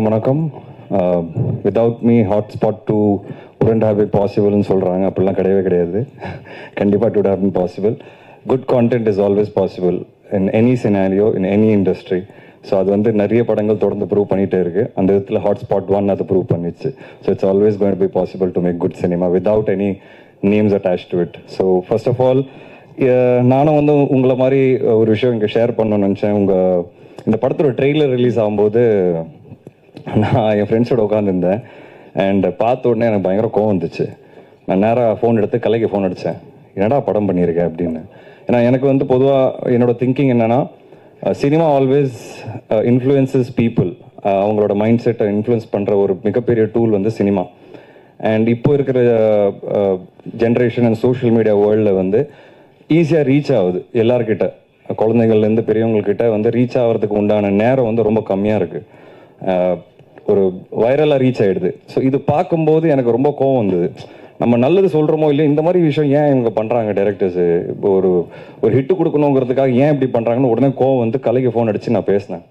எல்லாருக்கும் வணக்கம். Without me hotspot 2 wouldn't have been பாசிபிள்னு சொல்கிறாங்க. அப்படிலாம் கிடையவே கிடையாது. கண்டிப்பாக it would have been possible. Good content is always possible in any scenario in any industry. So அது வந்து நிறைய படங்கள் தொடர்ந்து ப்ரூவ் பண்ணிகிட்டே இருக்குது. அந்த விதத்தில் ஹாட்ஸ்பாட் 1 அது ப்ரூவ் பண்ணிச்சு. So it's always going to be possible to make good cinema without any names attach to it. So first of all நானும் வந்து உங்களை மாதிரி ஒரு விஷயம் இங்கே ஷேர் பண்ணணும்னு நினச்சேன். இந்த படத்தோட ட்ரெய்லர் ரிலீஸ் ஆகும்போது நான் என் ஃப்ரெண்ட்ஸோட உட்காந்துருந்தேன். அண்ட் பார்த்த உடனே எனக்கு பயங்கர கோவம் வந்துச்சு. நான் நேராக ஃபோன் எடுத்து கலைக்கு ஃபோன் அடித்தேன், என்னடா படம் பண்ணியிருக்கேன் அப்படின்னு. ஏன்னா எனக்கு வந்து பொதுவாக என்னோட திங்கிங் என்னென்னா, சினிமா ஆல்வேஸ் இன்ஃப்ளூயன்சஸ் பீப்புள். அவங்களோட மைண்ட் செட்டை இன்ஃப்ளூயன்ஸ் பண்ணுற ஒரு மிகப்பெரிய டூல் வந்து சினிமா. அண்ட் இப்போ இருக்கிற ஜென்ரேஷன் அண்ட் சோஷியல் மீடியா வேர்ல்டில் வந்து ஈஸியாக ரீச் ஆகுது எல்லார்கிட்ட. குழந்தைங்கள்லேருந்து பெரியவங்கக்கிட்ட வந்து ரீச் ஆகிறதுக்கு உண்டான நேரம் வந்து ரொம்ப கம்மியாக இருக்குது. ஒரு வைரலாக ரீச் ஆகிடுது. ஸோ இது பார்க்கும்போது எனக்கு ரொம்ப கோவம் வந்தது. நம்ம நல்லது சொல்கிறோமோ இல்லை, இந்த மாதிரி விஷயம் ஏன் இவங்க பண்ணுறாங்க டைரக்டர்ஸு? இப்போ ஒரு ஹிட்டு கொடுக்கணுங்கிறதுக்காக ஏன் இப்படி பண்ணுறாங்கன்னு உடனே கோவம் வந்து கலைக்கு ஃபோன் அடித்து நான் பேசினேன்.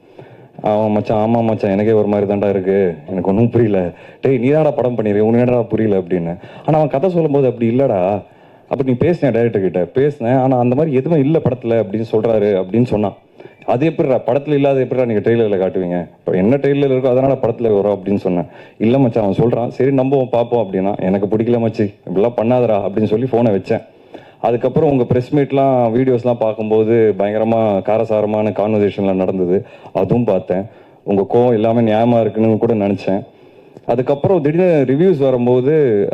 அவன் மச்சான், ஆமாம் மச்சான், எனக்கே ஒரு மாதிரி தாண்டா இருக்குது, எனக்கு ஒன்றும் புரியல. டேய் நீதாடா படம் பண்ணிடுறேன், உனக்கு என்னடா புரியல அப்படின்னு. ஆனால் அவன் கதை சொல்லும்போது அப்படி இல்லைடா, அப்போ நீ பேசினேன் டைரக்டர்கிட்ட பேசினேன், ஆனால் அந்த மாதிரி எதுவுமே இல்லை படத்தில் அப்படின்னு சொல்கிறாரு அப்படின்னு சொன்னான். அது எப்படிடா படத்தில் இல்லாத எப்படிடா நீங்கள் ட்ரெய்லரில் காட்டுவீங்க? இப்போ என்ன ட்ரெய்லர் இருக்கோ அதனால் படத்தில் வரும் அப்படின்னு சொன்னேன். இல்லை மச்சான் அவன் சொல்கிறான், சரி நம்புவோம் பார்ப்போம் அப்படின்னா. எனக்கு பிடிக்கல மச்சி, இப்படிலாம் பண்ணாதரா அப்படின்னு சொல்லி ஃபோனை வச்சேன். அதுக்கப்புறம் உங்கள் ப்ரெஸ் மீட்லாம் வீடியோஸ்லாம் பார்க்கும்போது பயங்கரமாக காரசாரமான கான்வர்சேஷன்லாம் நடந்தது, அதுவும் பார்த்தேன். உங்கள் கோவம் எல்லாமே நியாயமாக இருக்குன்னு கூட நினச்சேன். அதுக்கப்புறம் திடீர்னு ரிவ்யூஸ் வரும்போது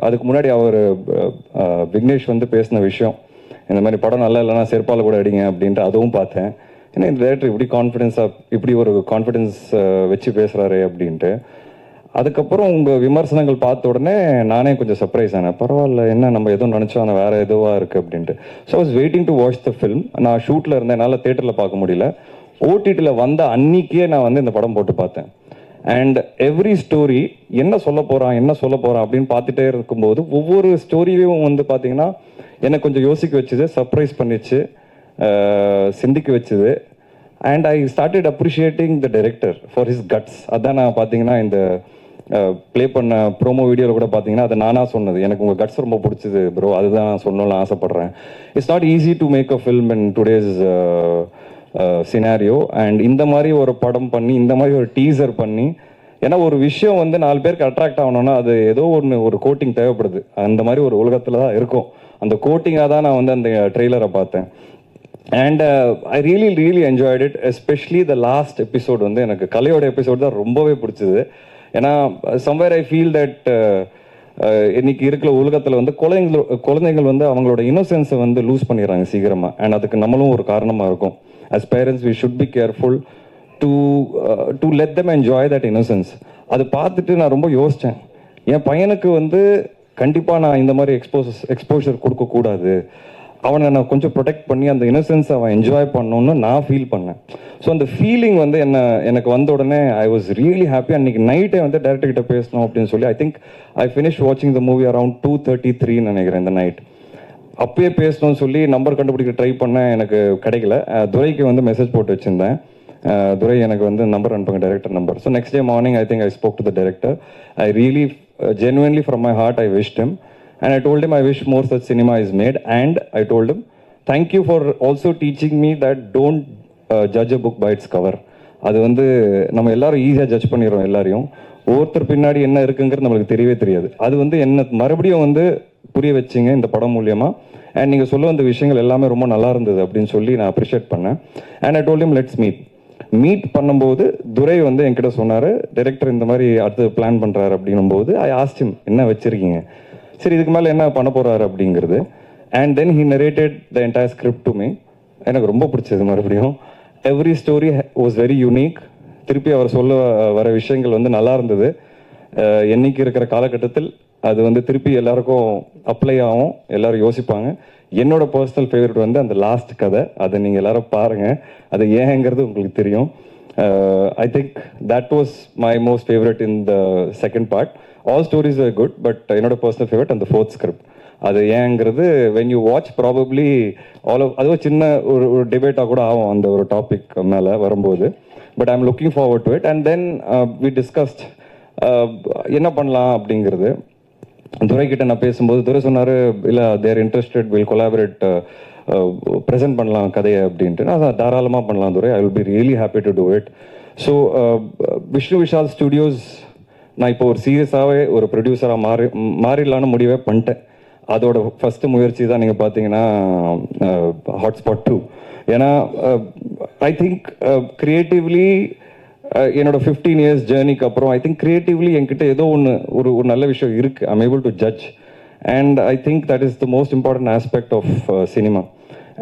அதுக்கு முன்னாடி அவர் விக்னேஷ் வந்து பேசின விஷயம், இந்த மாதிரி படம் நல்லா இல்லைனா செருப்பால் கூட அடிங்க அப்படின்ட்டு, அதுவும் பார்த்தேன். ஏன்னா இந்த டேரக்டர் இப்படி இப்படி ஒரு கான்ஃபிடென்ஸ் வச்சு பேசுகிறாரு அப்படின்ட்டு. அதுக்கப்புறம் உங்கள் விமர்சனங்கள் பார்த்த உடனே நானே கொஞ்சம் சர்ப்ரைஸ் ஆனேன். பரவாயில்ல, என்ன நம்ம எதுவும் நினச்சோம் ஆனால் வேறு எதுவாக இருக்குது அப்படின்ட்டு. So I was waiting to watch the film. நான் ஷூட்டில் இருந்தேன், என்னால் தேட்டரில் பார்க்க முடியல. ஓடிடியில் வந்த அன்னைக்கே நான் வந்து இந்த படம் போட்டு பார்த்தேன். அண்ட் எவ்ரி ஸ்டோரி என்ன சொல்ல போகிறான் அப்படின்னு பார்த்துட்டே இருக்கும்போது ஒவ்வொரு ஸ்டோரியும் வந்து பார்த்தீங்கன்னா என்னை கொஞ்சம் யோசிக்க வச்சுது, சர்ப்ரைஸ் பண்ணிச்சு, சிந்திக்க வச்சுது. And I started appreciating the director for his guts. அதான் நான் பார்த்தீங்கன்னா இந்த ப்ளே பண்ண ப்ரோமோ வீடியோவில் கூட பார்த்தீங்கன்னா அதை நானாக சொன்னது, எனக்கு உங்கள் கட்ஸ் ரொம்ப பிடிச்சிது ப்ரோ, அதுதான் நான் சொல்லணும்னு ஆசைப்பட்றேன். It's not easy to make a film in today's scenario. And இந்த மாதிரி ஒரு படம் பண்ணி, இந்த மாதிரி ஒரு டீசர் பண்ணி, ஏன்னா ஒரு விஷயம் வந்து 4 பேருக்கு அட்ராக்ட் ஆகணும்னா அது ஏதோ ஒரு கோட்டிங் தேவைப்படுது. அந்த மாதிரி ஒரு உலகத்தில் தான் இருக்கும். அந்த கோட்டிங்காக தான் நான் வந்து அந்த ட்ரெய்லரை பார்த்தேன். And I really enjoyed it. Especially the last episode வந்து எனக்கு கலையோட எபிசோட் தான் ரொம்பவே பிடிச்சது. ஏன்னா சம்வேர் ஐ ஃபீல் தட் இன்னைக்கு இருக்கிற உலகத்தில் வந்து குழந்தைகள் வந்து அவங்களோட இன்னோசென்ஸை வந்து லூஸ் பண்ணிடுறாங்க சீக்கிரமாக. அண்ட் அதுக்கு நம்மளும் ஒரு காரணமாக இருக்கும். As parents we should be careful to let them enjoy that innocence. அது பார்த்துட்டு நான் ரொம்ப யோசித்தேன், என் பையனுக்கு வந்து கண்டிப்பாக நான் இந்த மாதிரி எக்ஸ்போஷர் கொடுக்கக்கூடாது, அவனை நான் கொஞ்சம் ப்ரொடெக்ட் பண்ணி அந்த இன்னசென்ஸ் அவன் என்ஜாய் பண்ணணும்னு நான் ஃபீல் பண்ணேன். ஸோ அந்த ஃபீலிங் வந்து எனக்கு வந்த உடனே ஐ வாஸ் ரியலி ஹாப்பி. அன்றைக்கி நைட்டே வந்து டேரக்டர் கிட்ட பேசணும் அப்படின்னு சொல்லி ஐ திங்க் ஐ ஃபினிஷ் வாட்சிங் த மூவி அரவுண்ட் 2:33 நினைக்கிறேன் இந்த நைட். அப்பயே பேசணும்னு சொல்லி நம்பர் கண்டுபிடிக்க ட்ரை பண்ணேன், எனக்கு கிடைக்கல. துரைக்கு வந்து மெசேஜ் போட்டு வச்சுருந்தேன், துரை எனக்கு வந்து நம்பர் அனுப்புங்க, director number. So next day morning I think I spoke to the director. I really genuinely from my heart I wished him, and I told him I wish more such cinema is made. And I told him thank you for also teaching me that don't judge a book by its cover. அது வந்து நம்ம எல்லாரும் ஈஸியாக judge பண்ணிடுறோம் எல்லாரையும். ஒவ்வொருத்தர் பின்னாடி என்ன இருக்குங்கிறது நம்மளுக்கு தெரியவே தெரியாது. அது வந்து என்ன மறுபடியும் வந்து புரிய வச்சிங்க இந்த படம் மூலியமாக. அண்ட் நீங்கள் சொல்ல வந்த விஷயங்கள் எல்லாமே ரொம்ப நல்லா இருந்தது அப்படின்னு சொல்லி நான் அப்ரிஷியேட் பண்ணேன். And I told him let's meet பண்ணும்போது துரை வந்து என்கிட்ட சொன்னார், டைரக்டர் இந்த மாதிரி அடுத்து பிளான் பண்ணுறாரு அப்படின்னும்போது ஐ ஆஸ்க்ட் ஹிம் என்ன வச்சுருக்கீங்க, சரி இதுக்கு மேலே என்ன பண்ண போகிறாரு அப்படிங்கிறது. And then he narrated the entire script to me. எனக்கு ரொம்ப பிடிச்சது. மறுபடியும் every story was very unique. திருப்பி அவர் சொல்ல வர விஷயங்கள் வந்து நல்லா இருந்தது. என்னைக்கு இருக்கிற காலகட்டத்தில் அது வந்து திருப்பி எல்லாருக்கும் அப்ளை ஆகும், எல்லாரும் யோசிப்பாங்க. என்னோட பர்சனல் ஃபேவரட் வந்து அந்த லாஸ்ட் கதை, அதை நீங்கள் எல்லாரும் பாருங்கள், அது ஏங்கிறது உங்களுக்கு தெரியும். ஐ think that was my most favourite in the second part. All stories are good, but என்னோட பர்சனல் ஃபேவரட் அந்த 4th ஸ்கிரிப்ட். அது ஏங்கிறது வென் யூ வாட்ச் ப்ராபப்ளி அதுவும் சின்ன ஒரு டிபேட்டாக கூட ஆகும் அந்த ஒரு டாபிக் மேலே வரும்போது. But I am looking forward to it. And then we discussed என்ன பண்ணலாம் அப்படிங்கிறது. துரைக்கிட்ட நான் பேசும்போது துரை சொன்னார், இல்லை there interested will collaborate, present பண்ணலாம் கதையை அப்படின்ட்டு. நான் தாராளமாக பண்ணலாம் Durai, I will be really happy to do it. So Vishnu Vishal studios நான் இப்போ ஒரு சீரியஸாகவே ஒரு ப்ரொடியூசராக மாறிடலான்னு முடிவே பண்ணிட்டேன். அதோட ஃபஸ்ட்டு முயற்சி தான் நீங்கள் பார்த்தீங்கன்னா ஹாட்ஸ்பாட் 2. ஏன்னா ஐ திங்க் க்ரியேட்டிவ்லி என்னோட 15 years ஜேர்னிக்கு அப்புறம் ஐ திங்க் க்ரியேட்டிவ்லி என்கிட்ட ஏதோ ஒரு நல்ல விஷயம் இருக்குது. I'm able to judge. And I think that is the most important aspect of cinema.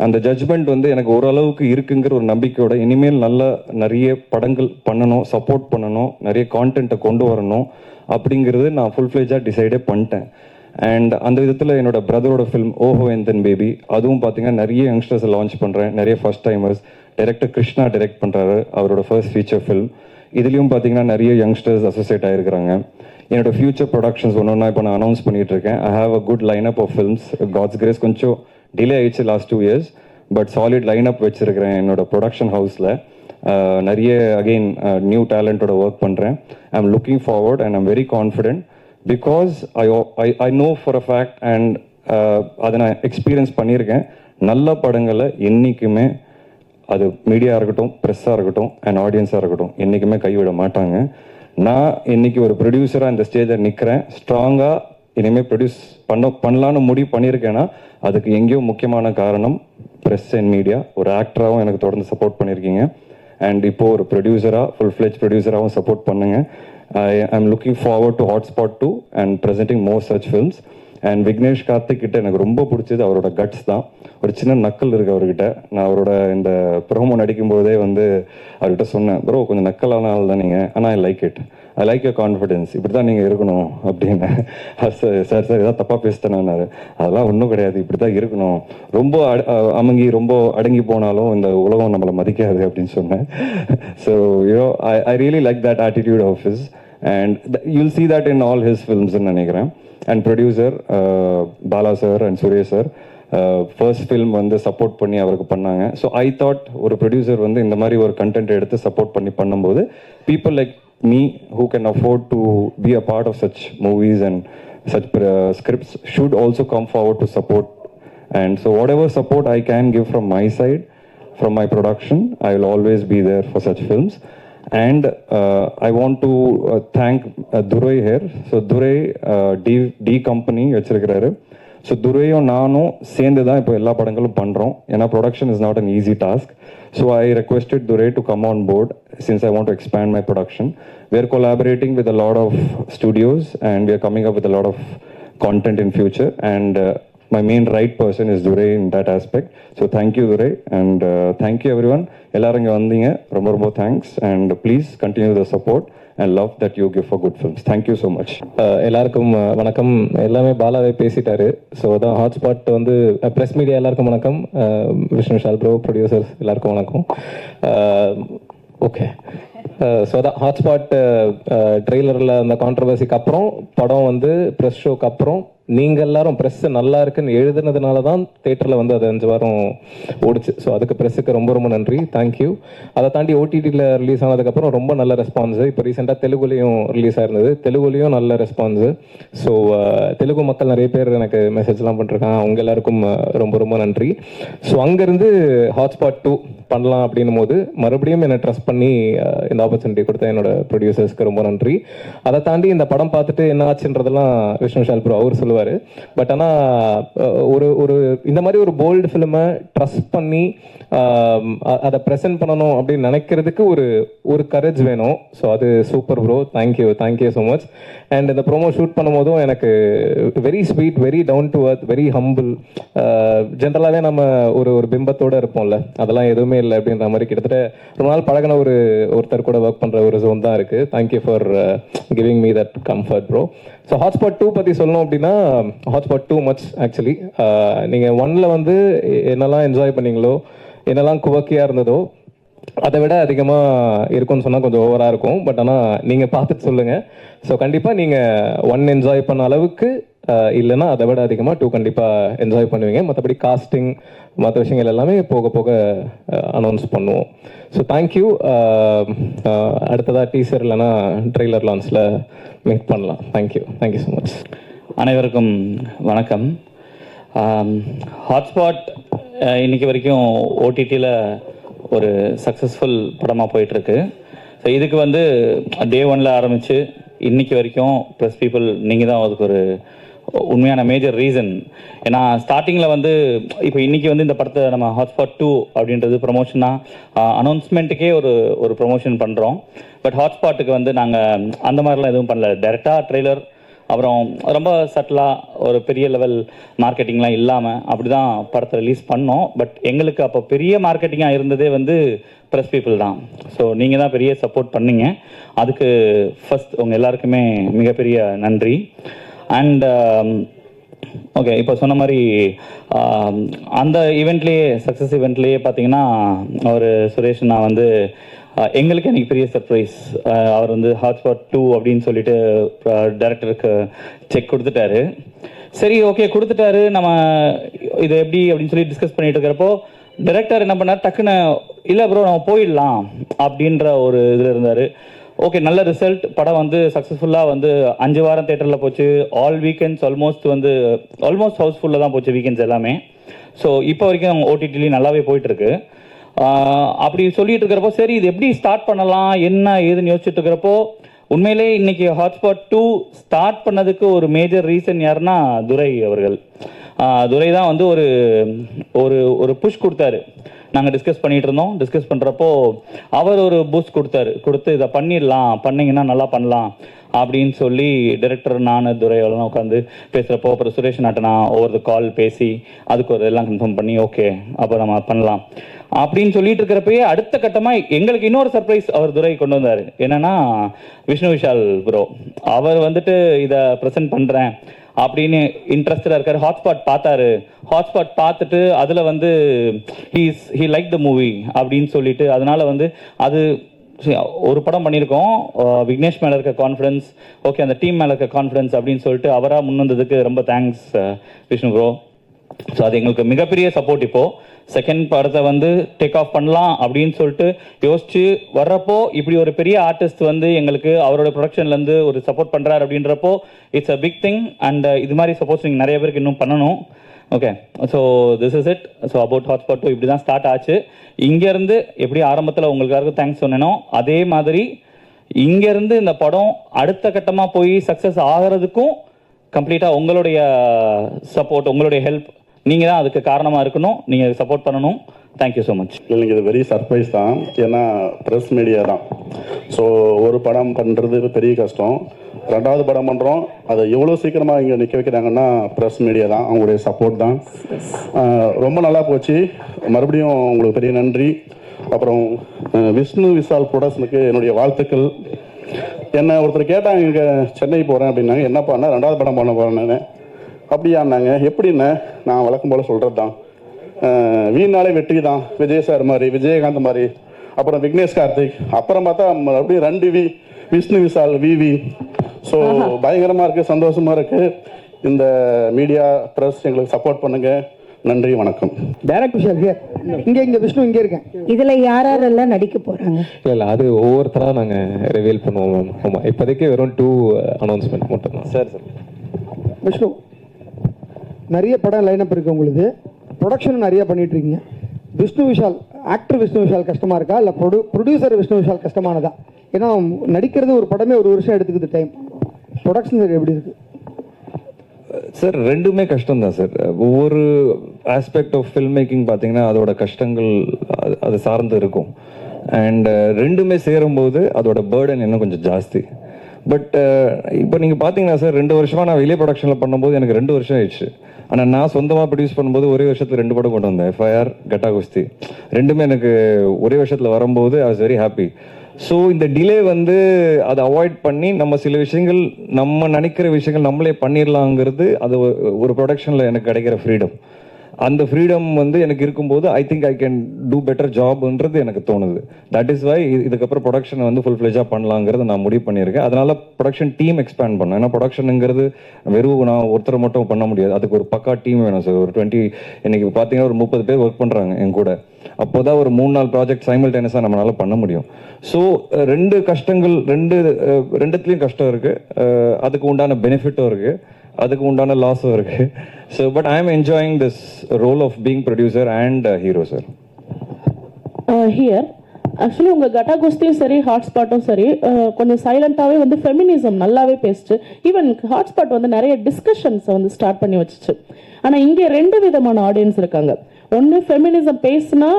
அந்த ஜட்ஜ்மெண்ட் வந்து எனக்கு ஓரளவுக்கு இருக்குங்கிற ஒரு நம்பிக்கையோட இனிமேல் நிறைய படங்கள் பண்ணணும், சப்போர்ட் பண்ணணும், நிறைய கான்டென்ட்டை கொண்டு வரணும் அப்படிங்கிறது நான் ஃபுல் ஃப்ளெஜாக டிசைடே பண்ணிட்டேன். அண்ட் அந்த விதத்தில் என்னோட பிரதரோட ஃபிலிம் ஓஹோ என் தென் பேபி, அதுவும் பார்த்தீங்கன்னா நிறைய யங்ஸ்டர்ஸை லான்ச் பண்ணுறேன், நிறைய first timers. Director Krishna direct பண்ணுறாரு, அவரோட ஃபர்ஸ்ட் ஃபீச்சர் ஃபிலிம். இதுலேயும் பார்த்தீங்கன்னா நிறைய யங்ஸ்டர்ஸ் அசோசியேட் ஆகிருக்கிறாங்க. என்னோட ஃபியூச்சர் ப்ரொடக்ஷன்ஸ் ஒன்று இப்போ நான் அனௌன்ஸ் பண்ணிட்டு இருக்கேன். I have a good line up of films. God's grace கொஞ்சம் டிலே ஆயிடுச்சு last 2 years, but solid line up வச்சிருக்கிறேன் என்னோட ப்ரொடக்ஷன் ஹவுஸில். நிறைய அகெயின் நியூ டேலண்டோட ஒர்க் பண்ணுறேன். ஐ am looking forward and I'm very confident because I know for a fact and அதை நான் experience பண்ணியிருக்கேன். நல்ல படங்களை என்றைக்குமே அது மீடியா இருக்கட்டும், ப்ரெஸ்ஸாக இருக்கட்டும் அண்ட் ஆடியன்ஸாக இருக்கட்டும் என்றைக்குமே கைவிட மாட்டாங்க. நான் இன்னைக்கு ஒரு ப்ரொடியூசராக இந்த ஸ்டேஜில் நிற்கிறேன். ஸ்ட்ராங்காக இனிமேல் ப்ரொடியூஸ் பண்ணலான்னு முடிவு பண்ணியிருக்கேன்னா அதுக்கு எங்கேயோ முக்கியமான காரணம் ப்ரெஸ் அண்ட் மீடியா. ஒரு ஆக்டராகவும் எனக்கு தொடர்ந்து சப்போர்ட் பண்ணியிருக்கீங்க. அண்ட் இப்போது ஒரு ப்ரொடியூசராக ஃபுல் ஃப்ளெஜ் ப்ரொடியூசராகவும் சப்போர்ட் பண்ணுங்க. ஐ am looking forward to hotspot 2 and presenting more such films. And Vignesh Karthik கிட்ட எனக்கு ரொம்ப பிடிச்சது அவரோட கட்ஸ் தான். ஒரு சின்ன நக்கல் இருக்குது அவர்கிட்ட. நான் அவரோட இந்த ப்ரோமோ நடிக்கும்போதே வந்து அவர்கிட்ட சொன்னேன், ப்ரோ கொஞ்சம் நக்கலான ஆள் தான் நீங்கள், ஆனால் I like it, I like your confidence, இப்படி தான் நீங்கள் இருக்கணும் அப்படின்னு. சார் ஏதாவது தப்பாக பேசிட்டேன்னாரு. அதெல்லாம் ஒன்றும் கிடையாது, இப்படி தான் இருக்கணும், ரொம்ப அமுங்கி ரொம்ப அடங்கி போனாலும் இந்த உலகம் நம்மளை மதிக்காது அப்படின்னு சொன்னேன். So you know I really like that attitude of his and you'll see that in all his films நினைக்கிறேன். And producer Bala sir and Suresh sir first film வந்து சப்போர்ட் பண்ணி அவருக்கு பண்ணாங்க. ஸோ ஐ தாட் ஒரு ப்ரொடியூசர் வந்து இந்த மாதிரி ஒரு கண்டென்ட் எடுத்து சப்போர்ட் பண்ணும்போது people like me who can afford to be a part of such movies and such scripts should also come forward to support. And so whatever support I can give from my side, from my production, I will always be there for such films. And I want to thank Durai here. So Durai D company வச்சிருக்கிறாரு. So துரையும் நானும் சேர்ந்து தான் இப்போ எல்லா படங்களும் பண்ணுறோம். ஏன்னா production is not an easy task. So I requested Durai to come on board since I want to expand my production. We are collaborating with a lot of studios and we are coming up with a lot of content in future, and my main right person is Durai in that aspect. So thank you Durai, and thank you everyone. எல்லாரும் இங்கே வந்தீங்க, ரொம்ப ரொம்ப thanks. and please continue the support and love that you give for good films. Thank you so much. எல்லாருக்கும் வணக்கம். எல்லாமே பாலாவே பேசிட்டாரு. So அதான் ஹாட்ஸ்பாட் வந்து ப்ரெஸ் மீடியா எல்லாருக்கும் வணக்கம். விஷ்ணு விஷால் ப்ரோ, ப்ரொடியூசர்ஸ் எல்லாருக்கும் வணக்கம். ஓகே, ஸோ அதான் ஹாட்ஸ்பாட் ட்ரெய்லரில் அந்த கான்ட்ரவர்சிக்கு அப்புறம் படம் வந்து ப்ரெஸ் ஷோக்கு அப்புறம் நீங்கள் எல்லாரும் ப்ரெஸ் நல்லா இருக்குன்னு எழுதுனதுனால தான் தேட்டரில் வந்து அது 5 வாரம் ஓடிச்சு. ஸோ அதுக்கு ப்ரெஸ்ஸுக்கு ரொம்ப ரொம்ப நன்றி, தேங்க்யூ. அதை தாண்டி ஓடிடியில் ரிலீஸ் ஆனதுக்கப்புறம் ரொம்ப நல்ல ரெஸ்பான்ஸு. இப்போ ரீசெண்டாக தெலுங்குலேயும் ரிலீஸ் ஆயிருந்தது, தெலுங்குலேயும் நல்ல ரெஸ்பான்ஸு. ஸோ தெலுங்கு மக்கள் நிறைய பேர் எனக்கு மெசேஜ்லாம் பண்ணிருக்காங்க, அவங்க எல்லாருக்கும் ரொம்ப ரொம்ப நன்றி. ஸோ அங்கேருந்து ஹாட்ஸ்பாட் 2 பண்ணலாம் அப்படின்னும் போது மறுபடியும் என்னை ட்ரஸ்ட் பண்ணி இந்த ஆப்பர்ச்சுனிட்டி கொடுத்த என்னோட ப்ரொடியூசர்ஸ்க்கு ரொம்ப நன்றி. அதை தாண்டி இந்த படம் பார்த்துட்டு என்ன ஆச்சுன்றதெல்லாம் விஷ்ணு விஷால் ப்ரோ அவர் சொல்லுவார். பட் ஆனால் ஒரு இந்த மாதிரி ஒரு போல்டு ஃபிலிமை ட்ரஸ்ட் பண்ணி அதை ப்ரெசென்ட் பண்ணணும் அப்படின்னு நினைக்கிறதுக்கு ஒரு கரேஜ் வேணும். ஸோ அது super bro, thank you so much. And இந்த ப்ரோமோ ஷூட் பண்ணும் போதும் எனக்கு very sweet, very down to earth, very humble. ஜென்ரலாகவே நம்ம ஒரு பிம்பத்தோடு இருப்போம்ல, அதெல்லாம் எதுவுமே இல்லை அப்படின்ற மாதிரி கிட்டத்தட்ட ரொம்ப நாள் பழகின ஒருத்தர் கூட ஒர்க் பண்ணுற ஒரு ஜோன் தான் இருக்குது. Thank you for giving me that comfort bro. So hotspot 2 பற்றி சொல்லணும் அப்படின்னா ஹாட்ஸ்பாட் 2 மச் ஆக்சுவலி. நீங்கள் 1ல் வந்து என்னெல்லாம் என்ஜாய் பண்ணீங்களோ, என்னெல்லாம் குவக்கியாக இருந்ததோ அதை விட அதிகமாக இருக்கும்னு சொன்னால் கொஞ்சம் ஓவராக இருக்கும். பட் ஆனால் நீங்கள் பார்த்துட்டு சொல்லுங்கள். ஸோ கண்டிப்பாக நீங்கள் 1 என்ஜாய் பண்ண அளவுக்கு இல்லைன்னா அதை விட அதிகமாக 2 கண்டிப்பாக என்ஜாய் பண்ணுவீங்க. மற்றபடி காஸ்டிங் மற்ற விஷயங்கள் எல்லாமே போக போக அனௌன்ஸ் பண்ணுவோம். So thank you. அடுத்ததாக டீசர் இல்லைன்னா ட்ரெய்லர் லான்ச்சில் மீட் பண்ணலாம். Thank you so much. அனைவருக்கும் வணக்கம். ஹாட்ஸ்பாட் இன்னைக்கு வரைக்கும் ஓடிடியில் ஒரு சக்ஸஸ்ஃபுல் படமாக போயிட்டுருக்கு. ஸோ இதுக்கு வந்து டே 1ல் ஆரம்பித்து இன்னைக்கு வரைக்கும் ப்ளஸ் பீப்புள் நீங்கள் தான் அதுக்கு ஒரு உண்மையான மேஜர் ரீசன். ஏன்னா ஸ்டார்டிங்கில் வந்து இப்போ இன்றைக்கி வந்து இந்த படத்தை நம்ம ஹாட்ஸ்பாட் 2 அப்படின்றது ப்ரொமோஷனாக அனௌன்ஸ்மெண்ட்டுக்கே ஒரு ப்ரொமோஷன் பண்ணுறோம். பட் ஹாட்ஸ்பாட்டுக்கு வந்து நாங்கள் அந்த மாதிரிலாம் எதுவும் பண்ணல. டைரெக்டாக ட்ரெய்லர் அப்புறம் ரொம்ப சட்டிலாக ஒரு பெரிய லெவல் மார்க்கெட்டிங்லாம் இல்லாமல் அப்படி தான் படத்தை ரிலீஸ் பண்ணோம். பட் எங்களுக்கு அப்போ பெரிய மார்க்கெட்டிங்காக இருந்ததே வந்து ப்ரெஸ் பீப்புள் தான். ஸோ நீங்கள் தான் பெரிய சப்போர்ட் பண்ணீங்க. அதுக்கு ஃபர்ஸ்ட் உங்கள் எல்லாருக்குமே மிகப்பெரிய நன்றி. அண்ட் ஓகே, இப்போ சொன்ன மாதிரி அந்த ஈவெண்ட்லேயே சக்ஸஸ் ஈவெண்ட்லேயே பார்த்தீங்கன்னா ஒரு சுரேஷ் நான் வந்து எங்களுக்கு எனக்கு பெரிய சர்ப்ரைஸ். அவர் வந்து ஹாட்ஸ்பாட் 2 அப்படின்னு சொல்லிட்டு டைரக்டருக்கு செக் கொடுத்துட்டாரு. சரி ஓகே கொடுத்துட்டாரு, நம்ம இது எப்படி அப்படின்னு சொல்லி டிஸ்கஸ் பண்ணிட்டு இருக்கிறப்போ டைரக்டர் என்ன பண்ணார், டக்குன்னு இல்லை ப்ரோ நம்ம போயிடலாம் அப்படின்ற ஒரு இதில் இருந்தார். ஓகே, நல்ல ரிசல்ட். படம் வந்து சக்ஸஸ்ஃபுல்லாக வந்து 5 வாரம் தேட்டரில் போச்சு. ஆல் வீக்கெண்ட்ஸ் ஆல்மோஸ்ட் ஹவுஸ்ஃபுல்லாக தான் போச்சு வீக்கெண்ட்ஸ் எல்லாமே. ஸோ இப்போ வரைக்கும் ஓடிடிலையும் நல்லாவே போயிட்டுருக்கு. அப்படி சொல்லிட்டு இருக்கிறப்போ சரி இது எப்படி ஸ்டார்ட் பண்ணலாம் என்ன ஏதுன்னு யோசிச்சுட்டு இருக்கிறப்போ உண்மையிலே இன்னைக்கு ஹாட்ஸ்பாட் 2 ஸ்டார்ட் பண்ணதுக்கு ஒரு மேஜர் ரீசன் யாருன்னா துரை அவர்கள். துரை தான் வந்து ஒரு புஷ் கொடுத்தாரு. நாங்கள் டிஸ்கஸ் பண்ணிட்டு இருந்தோம். டிஸ்கஸ் பண்ணுறப்போ அவர் ஒரு பூஸ்ட் கொடுத்து இதை பண்ணிங்கன்னா நல்லா பண்ணலாம் அப்படின்னு சொல்லி டைரக்டர் நான் துரை எல்லாம் உட்காந்து பேசுகிறப்போ அப்புறம் சுரேஷ் நாட்டனா ஒவ்வொரு கால் பேசி அதுக்கு ஒரு எல்லாம் கன்ஃபார்ம் பண்ணி ஓகே அப்போ நம்ம பண்ணலாம் அப்படின்னு சொல்லிட்டு இருக்கிறப்பயே அடுத்த கட்டமாக எங்களுக்கு இன்னொரு சர்ப்ரைஸ் அவர் துரை கொண்டு வந்தார். என்னன்னா விஷ்ணு விஷால் ப்ரோ அவர் வந்துட்டு இதை ப்ரெசென்ட் பண்ணுறேன் அப்படின்னு இன்ட்ரெஸ்டடாக இருக்காரு. ஹாட்ஸ்பாட் பார்த்துட்டு அதில் வந்து ஹீ லைக் த மூவி அப்படின்னு சொல்லிட்டு அதனால வந்து அது ஒரு படம் பண்ணியிருக்கோம். விக்னேஷ் மேலே இருக்க கான்ஃபிடன்ஸ், ஓகே அந்த டீம் மேலே இருக்க கான்ஃபிடன்ஸ் அப்படின்னு சொல்லிட்டு அவராக முன் வந்ததுக்கு ரொம்ப தேங்க்ஸ் விஷ்ணு ப்ரோ. ஸோ அது எங்களுக்கு மிகப்பெரிய சப்போர்ட். இப்போது செகண்ட் படத்தை வந்து டேக் ஆஃப் பண்ணலாம் அப்படின்னு சொல்லிட்டு யோசிச்சு வர்றப்போ இப்படி ஒரு பெரிய ஆர்டிஸ்ட் வந்து எங்களுக்கு அவரோட ப்ரொடக்ஷன்லேருந்து ஒரு சப்போர்ட் பண்ணுறாரு அப்படின்றப்போ it's a big thing. And இது மாதிரி சப்போஸ் நீங்கள் நிறைய பேருக்கு இன்னும் பண்ணணும். Okay, so this is it. So about hotspot 2 இப்படி தான் ஸ்டார்ட் ஆச்சு. இங்கேருந்து எப்படி ஆரம்பத்தில் உங்களுக்காக தேங்க்ஸ் சொன்னேனோ அதே மாதிரி இங்கேருந்து இந்த படம் அடுத்த கட்டமாக போய் சக்ஸஸ் ஆகிறதுக்கும் கம்ப்ளீட்டாக உங்களுடைய சப்போர்ட் உங்களுடைய ஹெல்ப் நீங்கள் தான் அதுக்கு காரணமாக இருக்கணும். நீங்கள் சப்போர்ட் பண்ணணும். Thank you so much. எனக்கு இது வெரி சர்ப்ரைஸ் தான். ஏன்னா ப்ரெஸ் மீடியா தான். ஸோ ஒரு படம் பண்ணுறது பெரிய கஷ்டம். 2வது படம் பண்ணுறோம். அதை எவ்வளோ சீக்கிரமாக இங்கே நிற்க வைக்கிறாங்கன்னா ப்ரெஸ் மீடியா தான், அவங்களுடைய சப்போர்ட் தான். ரொம்ப நல்லா போச்சு. மறுபடியும் உங்களுக்கு பெரிய நன்றி. அப்புறம் விஷ்ணு விஷால் ப்ரொடக்ஷனுக்கு என்னுடைய வாழ்த்துக்கள். என்னை ஒருத்தர் கேட்டாங்க இங்கே சென்னை போகிறேன் அப்படின்னாங்க. என்னப்பாண்ணா 2வது படம் பண்ண போகிறேன்னு. அப்படியான்னாங்க. எப்படின்னு நான் வழக்கம் போல் சொல்கிறது தான். வீணாலே வெற்றி தான். விஜய் சார் மாதிரி, விஜயகாந்த் மாதிரி, அப்புறம் விக்னேஷ் கார்த்திக், அப்புறம் பார்த்தா அப்படியே 2 விஷ்ணு விஷால் விவி. ஸோ பயங்கரமாக இருக்குது, சந்தோஷமாக இருக்குது. இந்த மீடியா ப்ரெஸ் எங்களுக்கு சப்போர்ட் பண்ணுங்கள். நன்றி, வணக்கம். டைரக்ட் விஷால் இங்கே விஷ்ணு இங்கே இருக்கேன். இதில் யாரெல்லாம் நடிக்க போகிறாங்க? இல்லை அது ஒவ்வொருத்தராக நாங்கள் ரிவீல் பண்ணுவோம் மேம். ஆமாம், இப்போதைக்கு வெறும் 2 அனௌன்ஸ்மெண்ட் மட்டும் தான். சார் விஷ்ணு நிறைய படம் லைனப் இருக்குது உங்களுக்கு. ப்ரொடக்ஷன் நிறைய பண்ணிட்டு இருக்கீங்க. விஷ்ணு விஷால் ஆக்டர் விஷ்ணு விஷால் கஷ்டமாக இருக்கா இல்லை ப்ரொடியூசர் விஷ்ணு விஷால் கஷ்டமானதா? ஏன்னா நடிக்கிறது ஒரு படமே 1 வருஷம் எடுத்துக்குது டைம். ப்ரொடக்ஷன் எப்படி இருக்குது சார்? ரெண்டுமே கஷ்டம் தான் சார். ஒவ்வொரு ஆஸ்பெக்ட் ஆஃப் ஃபில்ம் மேக்கிங் பார்த்தீங்கன்னா அதோட கஷ்டங்கள் அது சார்ந்து இருக்கும். அண்ட் ரெண்டுமே சேரும்போது அதோட பேர்டன் இன்னும் கொஞ்சம் ஜாஸ்தி. பட் இப்போ நீங்கள் பார்த்தீங்கன்னா சார் 2 வருஷமாக நான் வெளியே ப்ரொடக்ஷனில் பண்ணும்போது எனக்கு 2 வருஷம் ஆயிடுச்சு. ஆனால் நான் சொந்தமாக ப்ரொடியூஸ் பண்ணும்போது ஒரே வருஷத்தில் 2 படம் கொண்டு வந்தேன். FIR, கட்டா குஸ்தி ரெண்டுமே எனக்கு ஒரே வருஷத்தில் வரும்போது I was very happy. So இந்த டிலே வந்து அதை அவாய்ட் பண்ணி நம்ம சில விஷயங்கள் நம்ம நினைக்கிற விஷயங்கள் நம்மளே பண்ணிடலாங்கிறது அது ஒரு ப்ரொடக்ஷனில் எனக்கு கிடைக்கிற ஃப்ரீடம். அந்த ஃப்ரீடம் வந்து எனக்கு இருக்கும்போது I think I can do better ஜாப்ன்றது எனக்கு தோணுது. தட் இஸ் வை இதுக்கப்புறம் ப்ரொடக்ஷனை வந்து ஃபுல் ஃப்ளெஜாக பண்ணலாங்கிறது நான் முடிவு பண்ணியிருக்கேன். அதனால ப்ரொடக்ஷன் டீம் எக்ஸ்பேண்ட் பண்ணேன். ஏன்னா ப்ரொடக்ஷனுங்கிறது வெறும் நான் ஒருத்தரை மட்டும் பண்ண முடியாது, அதுக்கு ஒரு பக்கா டீம் வேணும் சார். ஒரு 20 இன்னைக்கு பார்த்தீங்கன்னா ஒரு 30 பேர் ஒர்க் பண்ணுறாங்க என் கூட. அப்போதான் ஒரு 3-4 ப்ராஜெக்ட் சைமல்டேனியஸாக நம்மளால பண்ண முடியும். ஸோ ரெண்டு கஷ்டங்கள், ரெண்டுத்துலேயும் கஷ்டம் இருக்குது, அதுக்கு உண்டான பெனிஃபிட்டும் இருக்குது, அதுக்கு உண்டான லாஸும் இருக்குது. So but I am enjoying this role of being producer and hero sir. Here actually உங்கள் கட்டா குஸ்தியும் சரி ஹாட்ஸ்பாட்டும் சரி கொஞ்சம் சைலண்ட்டாகவே வந்து ஃபெமினிசம் நல்லாவே பேசிச்சு. ஈவன் ஹாட்ஸ்பாட் வந்து நிறைய டிஸ்கஷன்ஸை வந்து ஸ்டார்ட் பண்ணி வச்சுச்சு. ஆனால் இங்கே 2 விதமான ஆடியன்ஸ் இருக்காங்க. ஒன்று ஃபெமினிசம் பேசினா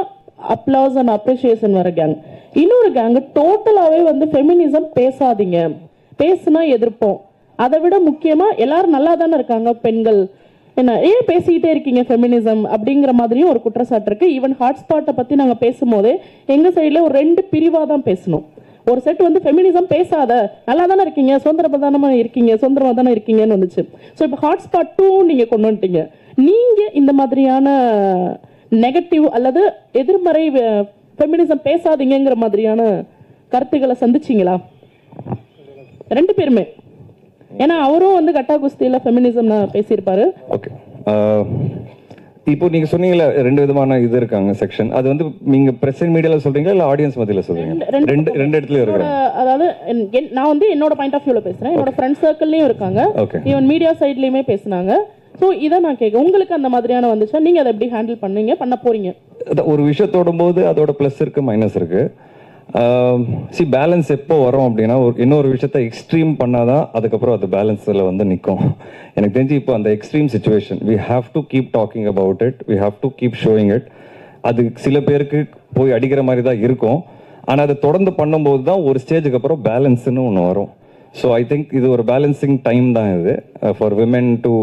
அப்ளாஸ் அண்ட் அப்ரிஷியேஷன் வர கேங், இன்னொரு கேங்கு டோட்டலாகவே வந்து ஃபெமினிசம் பேசாதீங்க, பேசுனா எதிர்ப்போம், அதை விட முக்கியமாக எல்லாரும் நல்லா தானே இருக்காங்க பெண்கள், என்ன ஏன் பேசிக்கிட்டே இருக்கீங்க ஃபெமினிசம் அப்படிங்கிற மாதிரியும் ஒரு குற்றச்சாட்டு இருக்கு. ஈவன் ஹாட்ஸ்பாட்டை பற்றி நாங்கள் பேசும்போதே எங்கள் சைடில் ஒரு 2 பிரிவாக தான் பேசணும். ஒரு செட் வந்து ஃபெமினிசம் பேசாத, நல்லா தானே இருக்கீங்க, சுதந்திரமாக இருக்கீங்க, சுதந்திரமாக தானே இருக்கீங்கன்னு வந்துச்சு. ஸோ இப்போ ஹாட்ஸ்பாட் 2 நீங்கள் கொண்டு வந்துட்டீங்க. நீங்கள் இந்த மாதிரியான நெகட்டிவ் அல்லது எதிர்மறை ஃபெமினிசம் பேசாதீங்கிற மாதிரியான கருத்துக்களை சந்திச்சிங்களா 2 பேருமே? ஏன்னா அவரும் வந்து கட்டா குஸ்தியில் ஃபெமினிசம் பேசியிருப்பாரு. ஓகே, இப்போ நீங்க சொன்னீங்கல்ல 2 விதமான இது இருக்காங்க செக்ஷன். அது வந்து நீங்க பிரஸ் மீடியால சொல்றீங்களா இல்ல ஆடியன்ஸ் மத்தியில சொல்றீங்க? ரெண்டு இடத்துல இருக்காங்க. அதாவது நான் வந்து என்னோட பாயிண்ட் ஆஃப் வியூல பேசுறேன், என்னோட ஃப்ரெண்ட் சர்க்கிள்லயும் இருக்காங்க, ஈவன் மீடியா சைட்லயுமே பேசுனாங்க. ஸோ இதை நான் கேட்க, உங்களுக்கு அந்த மாதிரியான வந்துச்சா, நீங்க அதை எப்படி ஹேண்டில் பண்ண போறீங்க? ஒரு விஷயத்தோட போது அதோட பிளஸ் இருக்கு, மைனஸ் இருக்கு. பேலன்ஸ் எப்போ வரும் அப்படின்னா, இன்னொரு விஷயத்த எக்ஸ்ட்ரீம் பண்ணாதான் அதுக்கப்புறம் அது பேலன்ஸில் வந்து நிற்கும். எனக்கு தெரிஞ்சு இப்போ அந்த extreme situation, we have to keep talking about it, we have to keep showing it. அது சில பேருக்கு போய் அடிக்கிற மாதிரி தான் இருக்கும், ஆனால் அதை தொடர்ந்து பண்ணும்போது தான் ஒரு ஸ்டேஜுக்கு அப்புறம் பேலன்ஸ்னு ஒன்று வரும். ஸோ ஐ திங்க் இது ஒரு பேலன்சிங் டைம் தான் இது ஃபார் விமென் டு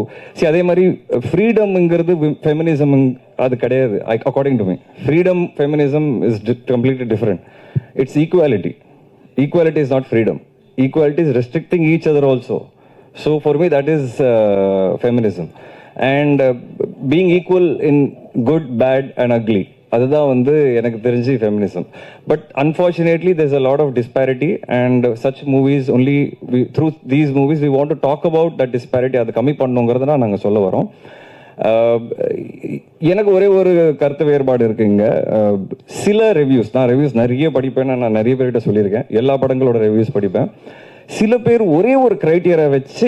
அதே மாதிரி ஃப்ரீடம்ங்கிறது ஃபெமினிசம் அது கிடையாது. According to me freedom feminism is completely different. It's equality. Equality is not freedom. Equality is restricting each other also. So for me that is feminism. And being equal in good, bad and ugly. அதுதான் வந்து எனக்கு தெரிஞ்சு feminism. But unfortunately there's a lot of disparity and such movies only through these movies we want to talk about that disparity. அது கம்மி பண்ணுங்கிறத நாங்கள் சொல்ல வரோம். எனக்கு ஒரே ஒரு கருத்து வேறுபாடு இருக்குங்க. சில நான் ரிவ்யூஸ் நிறைய படிப்பேன், நான் நிறைய பேர்கிட்ட சொல்லியிருக்கேன், எல்லா படங்களோட ரிவ்யூஸ் படிப்பேன். சில பேர் ஒரே ஒரு கிரைட்டீரியா வச்சு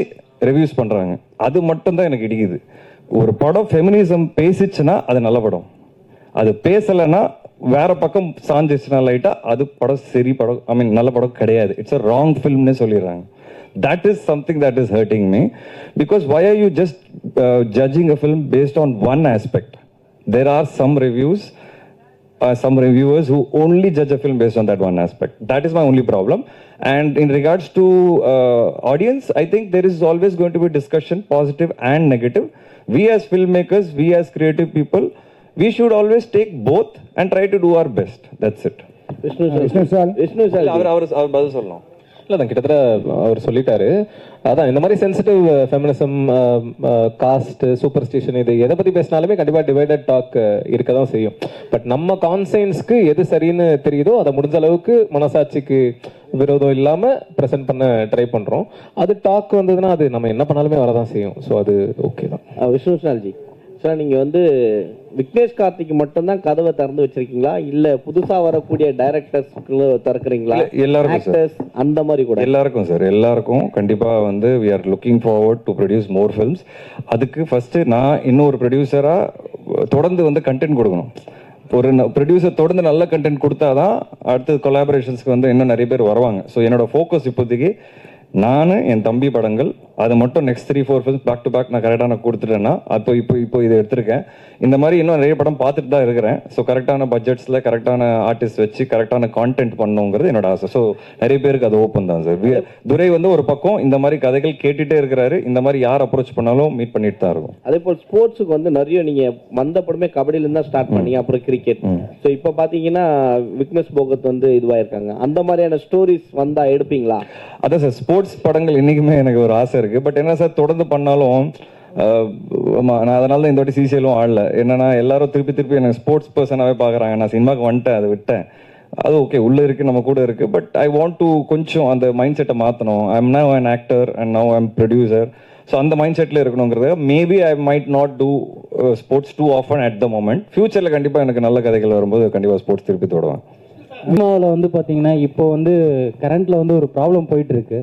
ரிவ்யூஸ் பண்றாங்க, அது மட்டும் தான் எனக்கு இடிக்குது. ஒரு படம் ஃபெமினிசம் பேசிச்சுன்னா அது நல்ல படம், அது பேசலைன்னா வேற பக்கம் சாஞ்சிச்சுன்னா லைட்டா அது படம் சரி படம், ஐ மீன் நல்ல படம் கிடையாது, இட்ஸ் அ ராங் ஃபில்ம்னு சொல்லிடுறாங்க. That is something that is hurting me, because why are you just judging a film based on one aspect? There are some reviewers who only judge a film based on that one aspect. That is my only problem. And in regards to audience, I think there is always going to be discussion, positive and negative. We as filmmakers, we as creative people, we should always take both and try to do our best. That's it. Vishnu sir, அவர் பதில் சொல்லணும். இல்லை தான் கிட்டத்தட்ட அவர் சொல்லிட்டாரு. அதான் இந்த மாதிரி sensitive feminism, cost, super ஸ்டிஷன், இது எதை பற்றி பேசினாலுமே கண்டிப்பாக டிவைடட் டாக் இருக்க தான் செய்யும். பட் நம்ம கான்சைன்ஸ்க்கு எது சரின்னு தெரியுதோ அதை முடிஞ்ச அளவுக்கு மனசாட்சிக்கு விரோதம் இல்லாமல் ப்ரெசென்ட் பண்ண ட்ரை பண்ணுறோம். அது டாக் வந்ததுன்னா அது நம்ம என்ன பண்ணாலுமே வரதான் செய்யும். ஸோ அது ஓகே தான். விஷ்ணு சார்ஜி சார், நீங்கள் வந்து விக்னேஷ் கார்த்திக்கு மட்டும்தான் கதவை திறந்து வச்சிருக்கீங்களா, இல்லை புதுசாக வரக்கூடிய டைரக்டர்ஸ்க்கு திறக்கிறீங்களா? எல்லாருக்கும் அந்த மாதிரி கூட எல்லாருக்கும் சார், எல்லாருக்கும் கண்டிப்பாக வந்து we are looking forward to produce more films. அதுக்கு ஃபர்ஸ்ட் நான் இன்னொரு ப்ரொடியூசராக தொடர்ந்து வந்து கண்டென்ட் கொடுக்கணும். ஒரு ப்ரொடியூசர் தொடர்ந்து நல்ல கண்டென்ட் கொடுத்தாதான் அடுத்த கொலாபரேஷன்ஸ்க்கு வந்து இன்னும் நிறைய பேர் வருவாங்க. ஸோ என்னோட ஃபோக்கஸ் இப்போதைக்கு நான் என் தம்பி படங்கள், அது மட்டும் next 3-4 films back to back நான் கரெக்டாக நான் கொடுத்துட்டேன்னா இப்போ இதை எடுத்திருக்கேன். இந்த மாதிரி இன்னும் நிறைய படம் பார்த்துட்டு தான் இருக்கிறேன். ஸோ கரெக்டான பட்ஜெட்ஸில் கரெக்டான ஆர்டிஸ்ட் வச்சு கரெக்டான கான்டென்ட் பண்ணுங்கிறது என்னோட ஆசை. ஸோ நிறைய பேருக்கு அது ஓப்பன் தான் சார். துரை வந்து ஒரு பக்கம் இந்த மாதிரி கதைகள் கேட்டுகிட்டே இருக்கிறாரு, இந்த மாதிரி யார் அப்ரோச் பண்ணாலும் மீட் பண்ணிட்டு தான் இருக்கும். அதே போல் ஸ்போர்ட்ஸுக்கு வந்து நிறைய நீங்கள் வந்த படமே கபடியிலேருந்து தான் ஸ்டார்ட் பண்ணீங்க, அப்புறம் கிரிக்கெட். ஸோ இப்போ பார்த்தீங்கன்னா விக்னேஷ் போகத் வந்து இதுவாயிருக்காங்க. அந்த மாதிரியான ஸ்டோரிஸ் வந்தால் எடுப்பீங்களா? அதான் சார், ஸ்போர்ட்ஸ் படங்கள் என்றைக்குமே எனக்கு ஒரு ஆசை இருக்குது. பட் என்ன சார், தொடர்ந்து பண்ணாலும் ஆமாம், நான் அதனால தான் இந்த வாட்டி சிசிஎலும் ஆடல. என்னன்னா எல்லாரும் திருப்பி எனக்கு ஸ்போர்ட்ஸ் பர்சனாகவே பார்க்குறாங்க. நான் சினிமாவுக்கு வந்துட்டேன், அதை விட்டேன். அது ஓகே, உள்ளே இருக்குது, நம்ம கூட இருக்குது. பட் ஐ வாண்ட் டு கொஞ்சம் அந்த மைண்ட் செட்டை மாற்றணும். I am now an actor and now I am producer. So அந்த மைண்ட் செட்டில் இருக்கணுங்கிறது. Maybe I might not do sports too often at the moment. ஃபியூச்சரில் கண்டிப்பாக எனக்கு நல்ல கதைகள் வரும்போது கண்டிப்பாக ஸ்போர்ட்ஸ் திருப்பி தொடுவேன். சினிமாவில் வந்து பார்த்தீங்கன்னா இப்போ வந்து கரண்ட்டில் வந்து ஒரு ப்ராப்ளம் போயிட்டுருக்கு.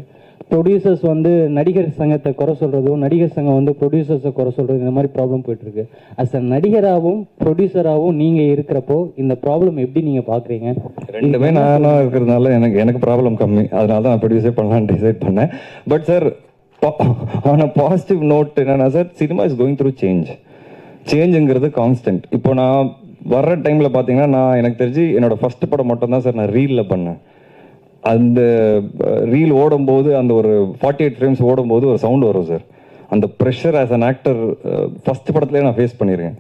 ப்ரொடியூசர்ஸ் வந்து நடிகர் சங்கத்தை குறை சொல்கிறதும், நடிகர் சங்கம் வந்து ப்ரொடியூசர்ஸை குறை சொல்கிறது, இந்த மாதிரி ப்ராப்ளம் போயிட்டுருக்கு. அஸ் அ நடிகராகவும் ப்ரொடியூசராகவும் நீங்கள் இருக்கிறப்போ இந்த ப்ராப்ளம் எப்படி நீங்கள் பார்க்குறீங்க? ரெண்டுமே நானாக இருக்கிறதுனால எனக்கு ப்ராப்ளம் கம்மி. அதனால தான் நான் ப்ரொடியூஸே பண்ணலான்னு டிசைட் பண்ணேன். But sir, on a positive note என்னன்னா sir, cinema is going through சேஞ்சுங்கிறது கான்ஸ்டன்ட். இப்போ நான் வர்ற டைமில் பார்த்தீங்கன்னா, எனக்கு தெரிஞ்சு என்னோட ஃபர்ஸ்ட் படம் மட்டும் தான் சார் நான் ரீலில் பண்ணேன். அந்த ரீல் ஓடும்போது, அந்த ஒரு 48 ஃப்ரேம்ஸ் ஓடும்போது ஒரு சவுண்ட் வரும் சார். அந்த pressure as an actor first படத்துலேயே நான் ஃபேஸ் பண்ணியிருக்கேன்.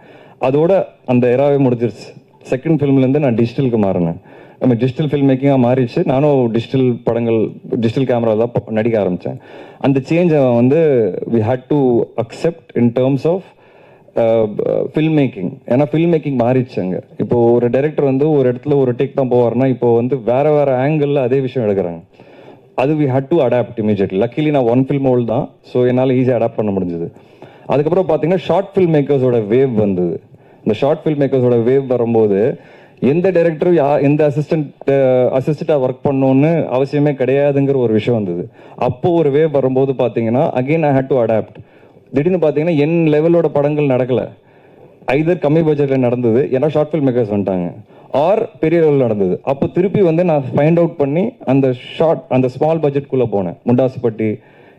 அதோட அந்த எராவே முடிஞ்சிருச்சு. செகண்ட் ஃபிலிம்லேருந்து நான் டிஜிட்டலுக்கு மாறினேன். நம்ம டிஜிட்டல் ஃபில்ம் மேக்கிங்காக மாறிடுச்சு. நானும் டிஜிட்டல் கேமரா தான் நடிக்க ஆரம்பித்தேன். அந்த சேஞ்சை வந்து we had to accept in terms of film making. ஏன்னா ஃபில்ம் மேக்கிங் மாறிடுச்சு அங்கே. இப்போ ஒரு டைரக்டர் வந்து ஒரு இடத்துல ஒரு டேக் தான் போவார்னா, இப்போ வந்து வேறு ஆங்கிளில் அதே விஷயம் எடுக்கிறாங்க. அது we had to adapt immediately. Luckily நான் 1 ஃபில்ம் ஓல்டு தான், ஸோ என்னால் ஈஸியாக அடாப்ட் பண்ண முடிஞ்சது. அதுக்கப்புறம் பார்த்தீங்கன்னா ஷார்ட் ஃபில்ம் மேக்கர்ஸோட வேவ் வந்தது. இந்த ஷார்ட் ஃபில்ம் மேக்கர்ஸோட வேவ் வரும்போது எந்த டைரக்டரும் எந்த அசிஸ்டண்ட்டாக ஒர்க் பண்ணணும்னு அவசியமே கிடையாதுங்கிற ஒரு விஷயம் வந்தது. அப்போது ஒரு வேவ் வரும்போது பார்த்தீங்கன்னா again I had to adapt. திடீர்னு பார்த்தீங்கன்னா என் லெவலோட படங்கள் நடக்கலை. ஐதர் கம்மி பட்ஜெட்டில் நடந்தது, ஏன்னா ஷார்ட் ஃபில்ம் மேக்கர்ஸ் வந்துட்டாங்க, ஆர் பெரிய லெவலில் நடந்தது. அப்போ திருப்பி வந்து நான் ஃபைண்ட் அவுட் பண்ணி அந்த ஸ்மால் பட்ஜெட்குள்ளே போனேன். முண்டாசுப்பட்டி,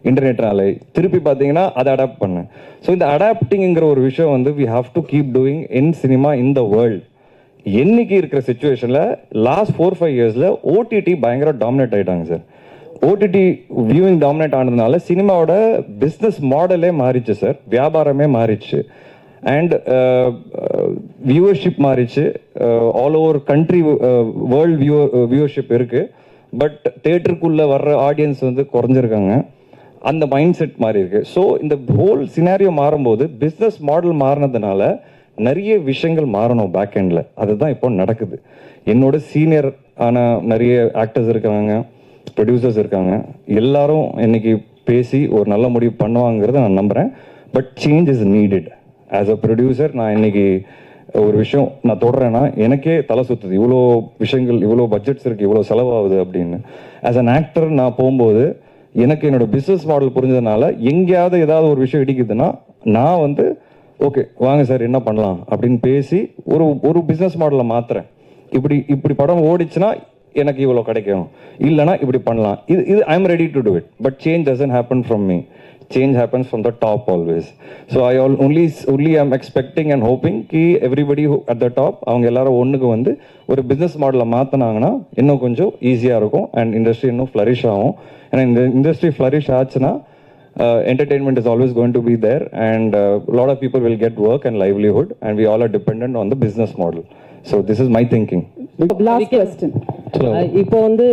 இன்டர்நெட் நாளை திருப்பி பார்த்தீங்கன்னா அதை அடாப்ட் பண்ணேன். ஸோ இந்த அடாப்டிங்கிற ஒரு விஷயம் வந்து we have to keep doing in cinema in the world. என்னைக்கு இருக்கிற சுச்சுவேஷனில் லாஸ்ட் 4-5 இயர்ஸில் ஓடிடி பயங்கர டாமினேட் ஆகிட்டாங்க சார். ஓடிடி வியூவிங் டாமினேட் ஆனதுனால சினிமாவோட பிஸ்னஸ் மாடலே மாறிச்சு சார். வியாபாரமே மாறிச்சு. அண்ட் வியூவர்ஷிப் மாறிச்சு. All over country world viewership இருக்குது. பட் தேட்டருக்குள்ளே வர்ற ஆடியன்ஸ் வந்து குறைஞ்சிருக்காங்க. அந்த மைண்ட் செட் மாறி இருக்கு. ஸோ இந்த ஹோல் சினாரியோ மாறும்போது பிஸ்னஸ் மாடல் மாறினதுனால நிறைய விஷயங்கள் மாறணும் பேக் எண்டில். அதுதான் இப்போ நடக்குது. என்னோட சீனியர் ஆன நிறைய ஆக்டர்ஸ் இருக்காங்க, ப்ரொடியூசர்ஸ் இருக்காங்க. எல்லாரும் இன்னைக்கு பேசி ஒரு நல்ல முடிவு பண்ணுவாங்கிறத நான் நம்புகிறேன். But change is needed. As a producer நான் இன்னைக்கு ஒரு விஷயம் நான் தொடர்றேன்னா எனக்கே தலை சுற்றுது. இவ்வளோ விஷயங்கள், இவ்வளோ பட்ஜெட்ஸ் இருக்குது, இவ்வளோ செலவாகுது அப்படின்னு. ஆஸ் அன் ஆக்டர் நான் போகும்போது எனக்கு என்னோட பிஸ்னஸ் மாடல் புரிஞ்சதுனால எங்கேயாவது ஏதாவது ஒரு விஷயம் இடிக்குதுன்னா நான் வந்து ஓகே வாங்க சார் என்ன பண்ணலாம் அப்படின்னு பேசி ஒரு பிஸ்னஸ் மாடலை மாற்றுறேன். இப்படி படம் ஓடிச்சுன்னா எனக்கு இவ்வளோ கிடைக்கும், இல்லைனா இப்படி பண்ணலாம். இது I am ready to do it. But change doesn't happen from me. Change happens from the top always. So I only am expecting and hoping ki everybody who at the top அவங்க எல்லாரும் ஒண்ணுக்கு வந்து ஒரு business மாடலை மாற்றினாங்கன்னா இன்னும் கொஞ்சம் ஈஸியாக இருக்கும். அண்ட் இண்டஸ்ட்ரி இன்னும் ஃப்ளரிஷ் ஆகும். ஏன்னா இந்த இண்டஸ்ட்ரி ஃப்ளரிஷ் ஆச்சுன்னா entertainment is always going to be there, and a lot of people will get work and livelihood, and we all are dependent on the business model. So this is my thinking. Last question. இப்போ வந்து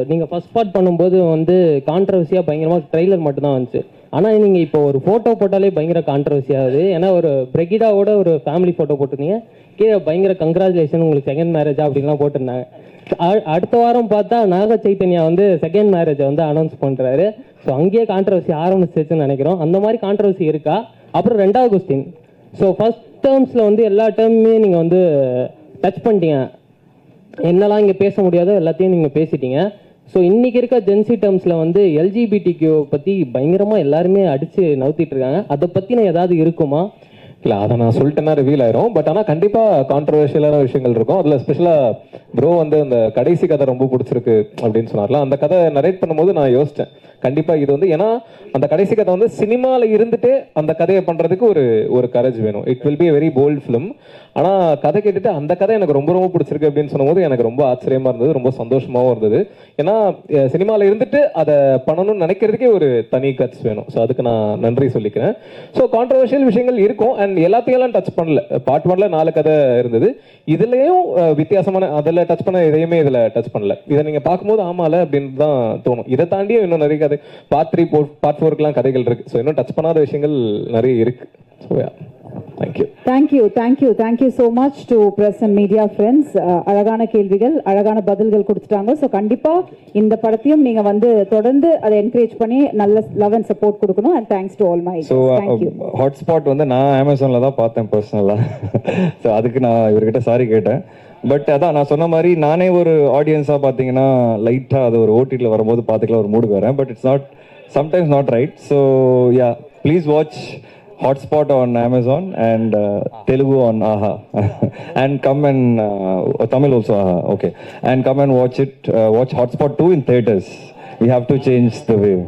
நீங்கள் first part பண்ணும்போது வந்து கான்ட்ரவர்சியாக பயங்கரமாக trailer மட்டும்தான் வந்துச்சு. ஆனால் நீங்கள் இப்போ ஒரு ஃபோட்டோ போட்டாலே பயங்கர கான்ட்ரவர்சி ஆகுது. ஏன்னா ஒரு பிரெகிடாவோட ஒரு ஃபேமிலி ஃபோட்டோ போட்டிருந்தீங்க, கீழே பயங்கர கங்க்ராச்சுலேஷன் உங்களுக்கு செகண்ட் மேரேஜா அப்படின்லாம் போட்டிருந்தாங்க. அடுத்த வாரம் பார்த்தா நாக சைத்தன்யா வந்து செகண்ட் மேரேஜை வந்து அனௌன்ஸ் பண்ணுறாரு. ஸோ அங்கேயே கான்ட்ரவர்சி ஆரம்பிச்சிருச்சுன்னு நினைக்கிறோம். அந்த மாதிரி கான்ட்ரவர்சி இருக்கா? அப்புறம் ரெண்டாவது கொஸ்டின், ஸோ ஃபர்ஸ்ட் டேர்ம்ஸில் வந்து எல்லா டேர்முமே நீங்கள் வந்து டச் பண்ணிட்டீங்க. என்னெல்லாம் இங்கே பேச முடியாதோ எல்லாத்தையும் நீங்கள் பேசிட்டீங்க. ஸோ இன்றைக்கி இருக்க ஜென்சி டேர்ம்ஸில் வந்து எல்ஜிபிடிக்யூ பற்றி பயங்கரமாக எல்லாருமே அடித்து நவுத்திட்டு இருக்காங்க. அதை பற்றின ஏதாவது இருக்குமா? இல்லை, அதை நான் சொல்லிட்டேன்னா ரிவீல் ஆயிரும். பட் ஆனால் கண்டிப்பாக கான்ட்ரவர்ஷியலான விஷயங்கள் இருக்கும். அதில் ஸ்பெஷலாக ப்ரோ வந்து அந்த கடைசி கதை ரொம்ப பிடிச்சிருக்கு அப்படின்னு சொன்னார்ல, அந்த கதை நரேட் பண்ணும்போது நான் யோசித்தேன் கண்டிப்பாக இது வந்து, ஏன்னா அந்த கடைசி கதை வந்து சினிமாவில் இருந்துட்டு அந்த கதையை பண்ணுறதுக்கு ஒரு கரேஜ் வேணும். It will be very bold film. ஆனால் கதை கேட்டுட்டு அந்த கதை எனக்கு ரொம்ப ரொம்ப பிடிச்சிருக்கு அப்படின்னு சொன்னபோது எனக்கு ரொம்ப ஆச்சரியமாக இருந்தது, ரொம்ப சந்தோஷமாகவும் இருந்தது. ஏன்னா சினிமாவில் இருந்துட்டு அதை பண்ணணும்னு நினைக்கிறதுக்கே ஒரு தனி கட்ஸ் வேணும். ஸோ அதுக்கு நான் நன்றி சொல்லிக்கிறேன். ஸோ கான்ட்ரவர்ஷியல் விஷயங்கள் இருக்கும். அண்ட் எல்லாத்தையும் டச் பண்ணல. பார்ட் 1ல 4 கதை இருந்தது. இதுலேயும் வித்தியாசமான அதில் டச் பண்ண எதையுமே இதில் டச் பண்ணல. இதை நீங்கள் பார்க்கும்போது ஆமால அப்படின்னு தான் தோணும். இதை தாண்டியும் இன்னும் நிறைய கதை கதை பார்ட் 3 பார்ட் 4க்குலாம் கதைகள் இருக்கு. ஸோ இன்னும் டச் பண்ணாத விஷயங்கள் நிறைய இருக்கு. So thank you. Thank you so much to press and media friends. அழகான கேள்விகள், அழகான பதில்கள் கொடுத்துட்டாங்க. ஸோ கண்டிப்பாக இந்த படத்தையும் நீங்கள் வந்து தொடர்ந்து அதை என்கரேஜ் பண்ணி நல்ல லவ் அண்ட் சப்போர்ட் கொடுக்கணும். And thanks to all my. So hotspot வந்து நான் அமேசானில் தான் பார்த்தேன் பர்சனலாக. ஸோ அதுக்கு நான் இவர்கிட்ட சாரி கேட்டேன். பட் அதான் நான் சொன்ன மாதிரி நானே ஒரு ஆடியன்ஸாக பார்த்தீங்கன்னா லைட்டாக அது ஒரு ஓடிடியில் வரும்போது பார்த்துக்கலாம் ஒரு மூடு வரேன். But it's not sometimes not right. So yeah, please watch Hotspot on Amazon and Telugu on Aha and come and Tamil also Aha, okay, and come and watch Hotspot 2 in theaters. We have to change the wave.